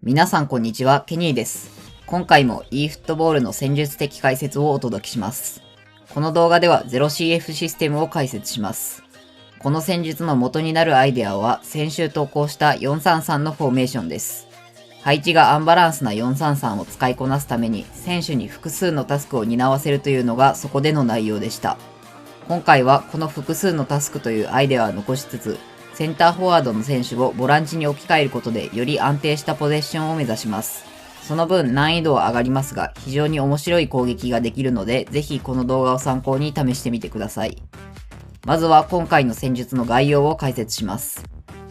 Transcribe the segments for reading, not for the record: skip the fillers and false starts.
皆さんこんにちは、ケニーです。今回も e フットボールの戦術的解説をお届けします。この動画では 0CF システムを解説します。この戦術の元になるアイデアは先週投稿した433のフォーメーションです。配置がアンバランスな433を使いこなすために選手に複数のタスクを担わせるというのがそこでの内容でした。今回はこの複数のタスクというアイデアは残しつつ、センターフォワードの選手をボランチに置き換えることでより安定したポゼッションを目指します。その分難易度は上がりますが、非常に面白い攻撃ができるので、ぜひこの動画を参考に試してみてください。まずは今回の戦術の概要を解説します。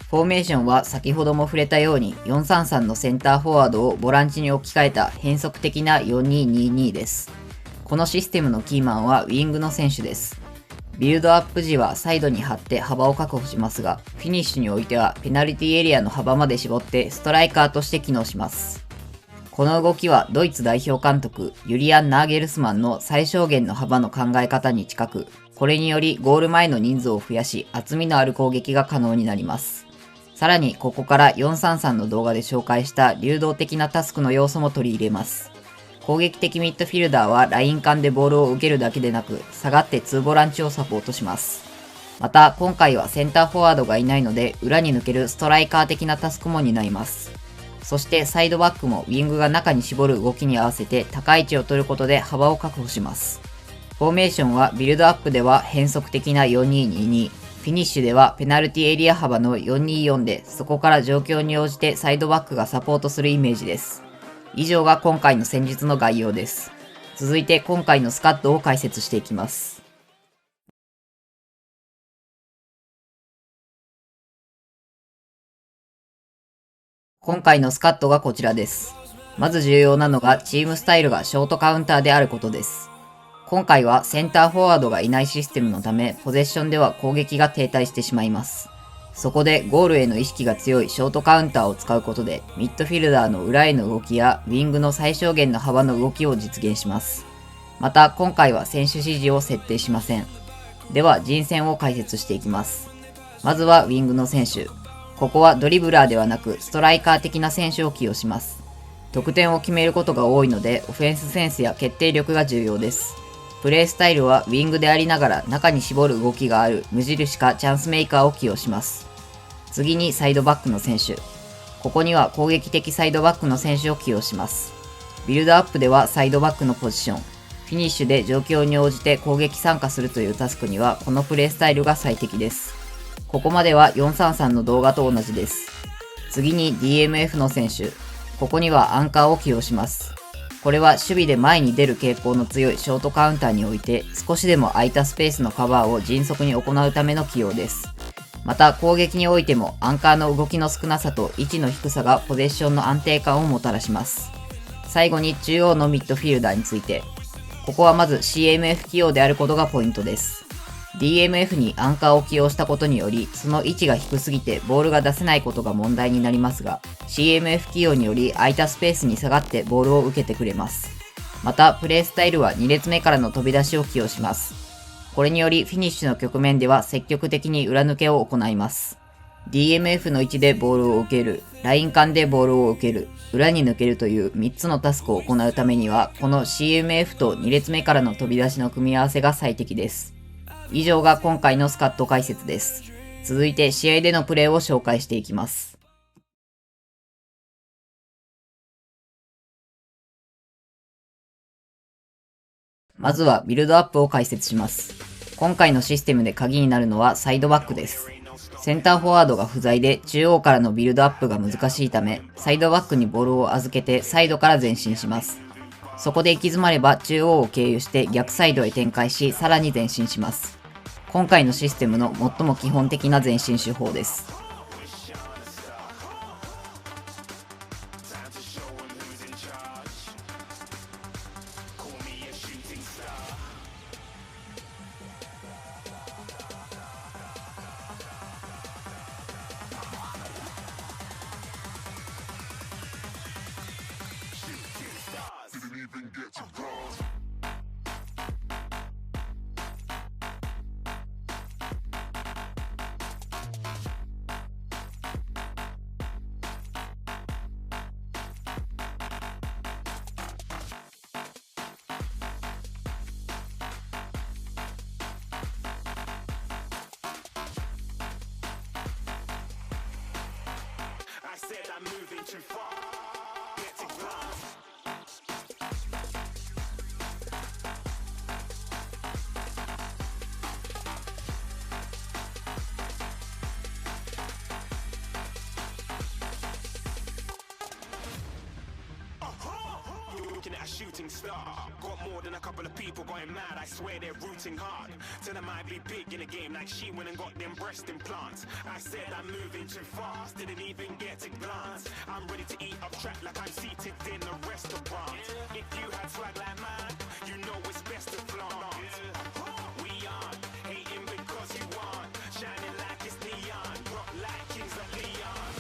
フォーメーションは先ほども触れたように433のセンターフォワードをボランチに置き換えた変則的な4222です。このシステムのキーマンはウィングの選手です。ビルドアップ時はサイドに張って幅を確保しますが、フィニッシュにおいてはペナルティエリアの幅まで絞ってストライカーとして機能します。この動きはドイツ代表監督ユリアン・ナーゲルスマンの最小限の幅の考え方に近く、これによりゴール前の人数を増やし厚みのある攻撃が可能になります。さらにここから433の動画で紹介した流動的なタスクの要素も取り入れます。攻撃的ミッドフィルダーはライン間でボールを受けるだけでなく、下がって2ボランチをサポートします。また、今回はセンターフォワードがいないので、裏に抜けるストライカー的なタスクも担います。そしてサイドバックもウィングが中に絞る動きに合わせて高い位置を取ることで幅を確保します。フォーメーションはビルドアップでは変則的な4222、フィニッシュではペナルティエリア幅の424で、そこから状況に応じてサイドバックがサポートするイメージです。以上が今回の戦術の概要です。続いて今回のスカットを解説していきます。今回のスカットがこちらです。まず重要なのがチームスタイルがショートカウンターであることです。今回はセンターフォワードがいないシステムのため、ポゼッションでは攻撃が停滞してしまいます。そこでゴールへの意識が強いショートカウンターを使うことで、ミッドフィルダーの裏への動きやウィングの最小限の幅の動きを実現します。また今回は選手指示を設定しません。では人選を解説していきます。まずはウィングの選手。ここはドリブラーではなくストライカー的な選手を起用します。得点を決めることが多いのでオフェンスセンスや決定力が重要です。プレースタイルはウィングでありながら中に絞る動きがある無印かチャンスメーカーを起用します。次にサイドバックの選手。ここには攻撃的サイドバックの選手を起用します。ビルドアップではサイドバックのポジション。フィニッシュで状況に応じて攻撃参加するというタスクにはこのプレースタイルが最適です。ここまでは433の動画と同じです。次に DMF の選手。ここにはアンカーを起用します。これは守備で前に出る傾向の強いショートカウンターにおいて少しでも空いたスペースのカバーを迅速に行うための起用です。また攻撃においてもアンカーの動きの少なさと位置の低さがポゼッションの安定感をもたらします。最後に中央のミッドフィルダーについて。ここはまず CMF 起用であることがポイントです。DMF にアンカーを起用したことにより、その位置が低すぎてボールが出せないことが問題になりますが、CMF 起用により空いたスペースに下がってボールを受けてくれます。また、プレースタイルは2列目からの飛び出しを起用します。これによりフィニッシュの局面では積極的に裏抜けを行います。DMF の位置でボールを受ける、ライン間でボールを受ける、裏に抜けるという3つのタスクを行うためには、この CMF と2列目からの飛び出しの組み合わせが最適です。以上が今回のスカット解説です。続いて試合でのプレーを紹介していきます。まずはビルドアップを解説します。今回のシステムで鍵になるのはサイドバックです。センターフォワードが不在で中央からのビルドアップが難しいため、サイドバックにボールを預けてサイドから前進します。そこで行き詰まれば中央を経由して逆サイドへ展開し、さらに前進します。今回のシステムの最も基本的な前進手法です。Looking at a shooting star. Got more than a couple of people going mad. I swear they're rooting hard. Tell them I'd be big in the game like she went and got them breast implants. I said I'm moving too fast, didn't even get a glance. I'm ready to eat up track like I'm seated in a restaurant. If you had swag like mine, you know it's best to flaunt. We aren't hating because you aren't shining like it's neon, rock like kings of Leon.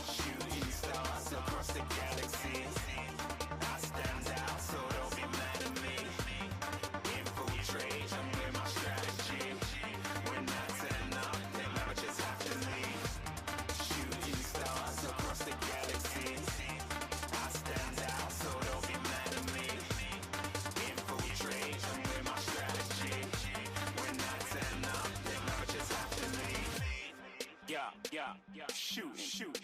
Shooting stars across the galaxy. I stand out, so don't be mad at me. Infiltrate, I'm with my strategy. When I turn up, then I just have to leave. Shooting stars across the galaxy. I stand out, so don't be mad at me. Infiltrate, I'm with my strategy. When I turn up, then I just have to leave. Shoot. Shoot.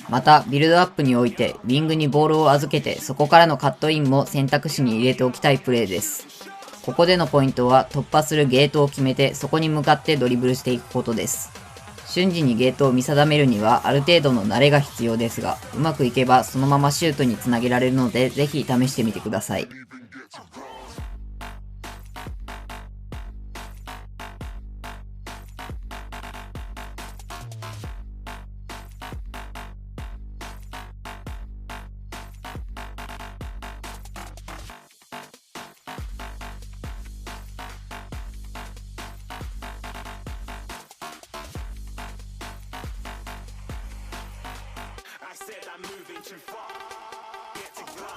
また、ビルドアップにおいて、ウィングにボールを預けて、そこからのカットインも選択肢に入れておきたいプレーです。ここでのポイントは、突破するゲートを決めて、そこに向かってドリブルしていくことです。瞬時にゲートを見定めるには、ある程度の慣れが必要ですが、うまくいけばそのままシュートにつなげられるので、ぜひ試してみてください。I said I'm moving too far. Get to glass.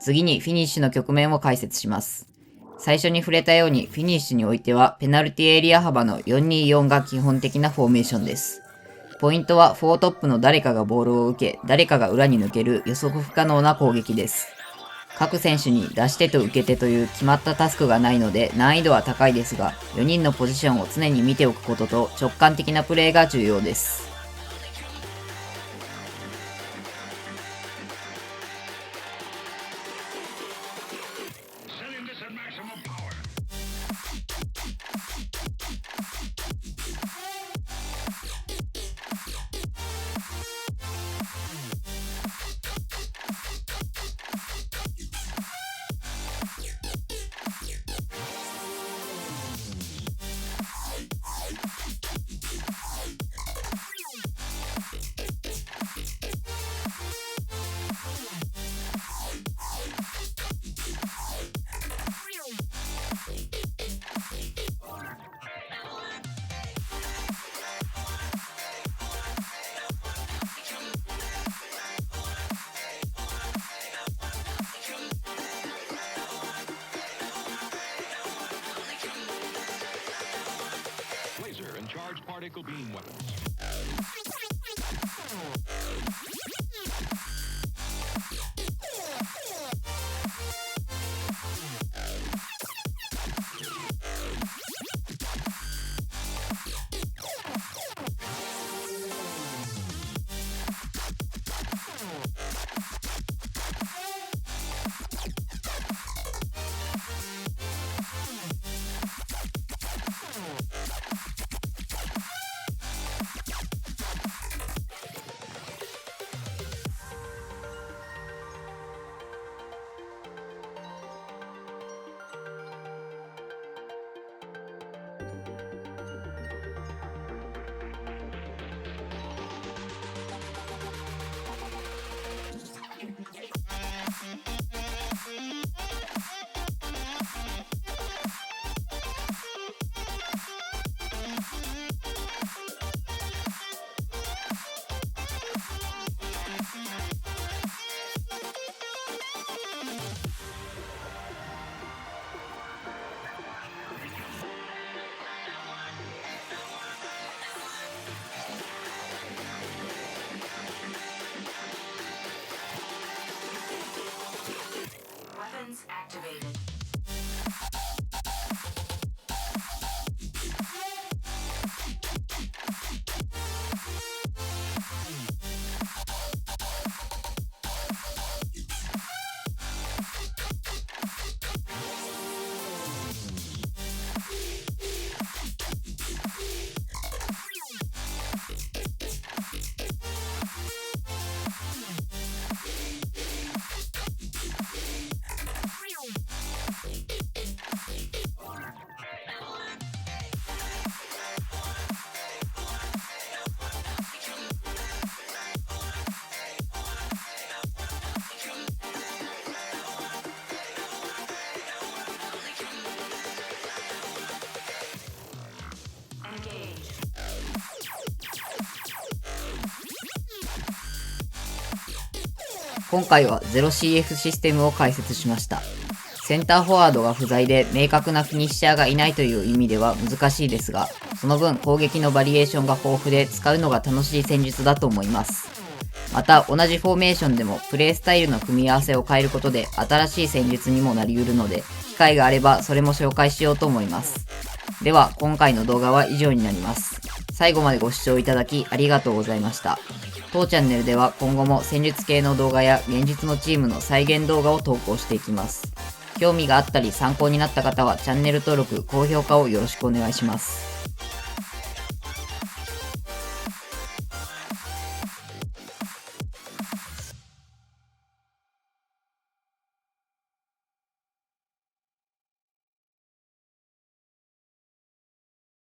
次にフィニッシュの局面を解説します。最初に触れたようにフィニッシュにおいてはペナルティエリア幅の424が基本的なフォーメーションです。ポイントは4トップの誰かがボールを受け、誰かが裏に抜ける予測不可能な攻撃です。各選手に出し手と受け手という決まったタスクがないので難易度は高いですが、4人のポジションを常に見ておくことと直感的なプレーが重要です。Laser and charged particle beam weapons. 今回は 0CF システムを解説しました。センターフォワードが不在で明確なフィニッシャーがいないという意味では難しいですが、その分攻撃のバリエーションが豊富で使うのが楽しい戦術だと思います。また同じフォーメーションでもプレースタイルの組み合わせを変えることで新しい戦術にもなり得るので、機会があればそれも紹介しようと思います。では今回の動画は以上になります。最後までご視聴いただきありがとうございました。当チャンネルでは今後も戦術系の動画や現実のチームの再現動画を投稿していきます。興味があったり参考になった方はチャンネル登録、高評価をよろしくお願いします。